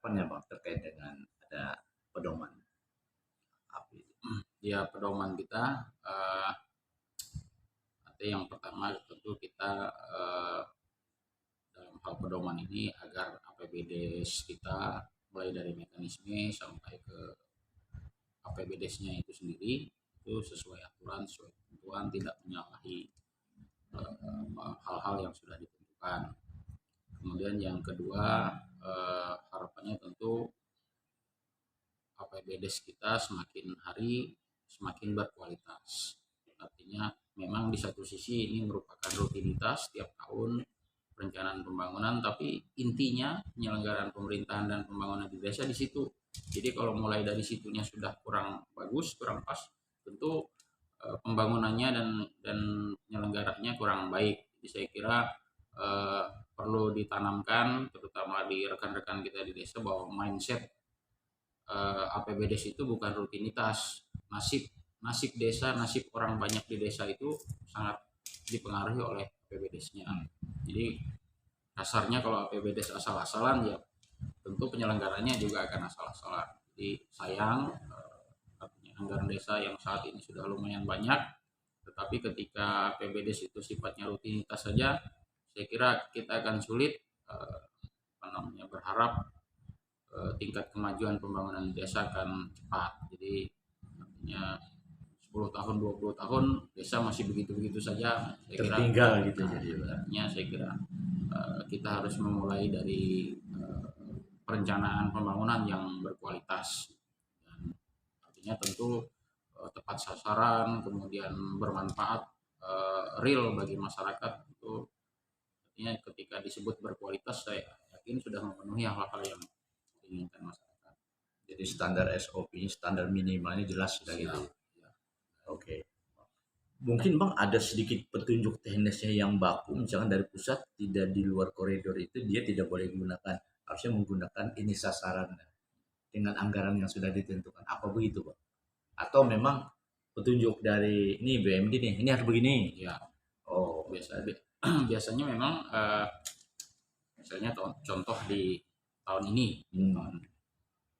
harapannya Bang terkait dengan ada pedoman APD? Ya, pedoman kita nanti yang pertama tentu kita dalam hal pedoman ini agar APBDes kita mulai dari mekanisme sampai ke APBDes-nya itu sendiri itu sesuai aturan, sesuai ketentuan, tidak menyalahi hal-hal yang sudah ditentukan. Kemudian yang kedua, harapannya tentu APBDes kita semakin hari semakin berkualitas. Artinya memang di satu sisi ini merupakan rutinitas tiap tahun perencanaan pembangunan, tapi intinya penyelenggaraan pemerintahan dan pembangunan di desa di situ. Jadi kalau mulai dari situnya sudah kurang bagus, kurang pas, tentu pembangunannya dan penyelenggaranya kurang baik. Jadi saya kira perlu ditanamkan terutama di rekan-rekan kita di desa bahwa mindset APBDes itu bukan rutinitas. Nasib desa, nasib orang banyak di desa itu sangat dipengaruhi oleh APBDes-nya. Jadi kasarnya kalau APBDes asal-asalan ya tentu penyelenggaranya juga akan asal-asalan. Jadi sayang artinya anggaran desa yang saat ini sudah lumayan banyak, tetapi ketika APBDes itu sifatnya rutinitas saja, saya kira kita akan sulit berharap tingkat kemajuan pembangunan desa akan cepat. Jadi artinya 10 tahun 20 tahun desa masih begitu-begitu saja, saya tertinggal kira, gitu jadi artinya saya kira kita harus memulai dari perencanaan pembangunan yang berkualitas. Dan artinya tentu tepat sasaran, kemudian bermanfaat real bagi masyarakat itu. Artinya ketika disebut berkualitas, saya yakin sudah memenuhi hal-hal yang diinginkan masyarakat. jadi standar SOP standar minimalnya jelas sudah gitu. Ya. Oke. Mungkin Bang ada sedikit petunjuk teknisnya yang baku misalkan dari pusat tidak di luar koridor itu dia tidak boleh menggunakan, harusnya menggunakan ini sasaran dengan anggaran yang sudah ditentukan. Apa begitu Bang? Atau memang petunjuk dari ini BMD nih, ini harus begini. Ya, Oh, biasanya memang misalnya contoh di tahun ini,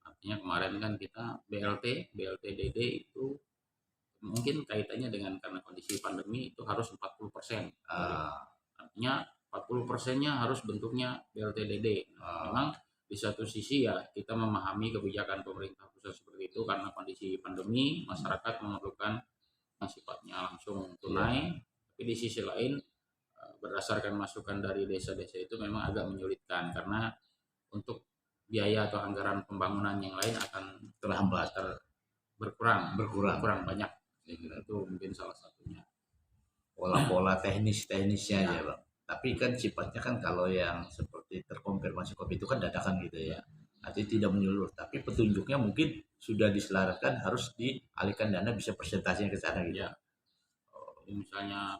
artinya kemarin kan kita BLT-DD itu mungkin kaitannya dengan karena kondisi pandemi itu harus 40%. Artinya 40%-nya harus bentuknya BLT-DD. Memang di satu sisi ya kita memahami kebijakan pemerintah pusat seperti itu karena kondisi pandemi masyarakat memerlukan yang sifatnya langsung tunai, tapi di sisi lain berdasarkan masukan dari desa-desa itu memang agak menyulitkan karena untuk biaya atau anggaran pembangunan yang lain akan terhambat, berkurang banyak. Saya kira itu mungkin salah satunya. Pola-pola teknisnya aja Bang. Tapi kan sifatnya kan kalau yang seperti terkonfirmasi COVID itu kan dadakan gitu ya. Artinya tidak menyeluruh, tapi petunjuknya mungkin sudah diselaraskan harus dialihkan dana bisa persentasinya ke sana gitu. Ya. Misalnya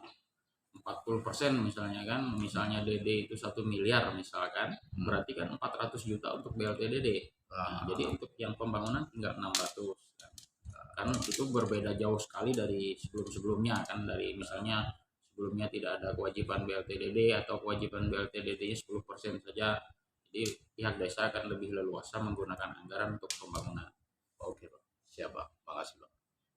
40% misalnya kan, misalnya DD itu 1 miliar misalkan, berarti kan 400 juta untuk BLT DD. Nah, jadi untuk yang pembangunan tinggal 600 kan itu berbeda jauh sekali dari sebelum-sebelumnya kan, dari misalnya sebelumnya tidak ada kewajiban BLT-DD atau kewajiban BLT-DD-nya 10% saja. Jadi pihak desa akan lebih leluasa menggunakan anggaran untuk pembangunan. Oke Bang, siap Bang, makasih Bang.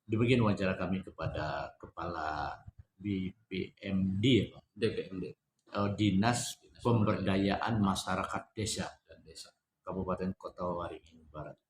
Demikian wawancara kami kepada Kepala BPMD ya Bang? DPMD. Dinas Pemberdayaan Masyarakat Desa dan Desa Kabupaten Kota Waringin Barat.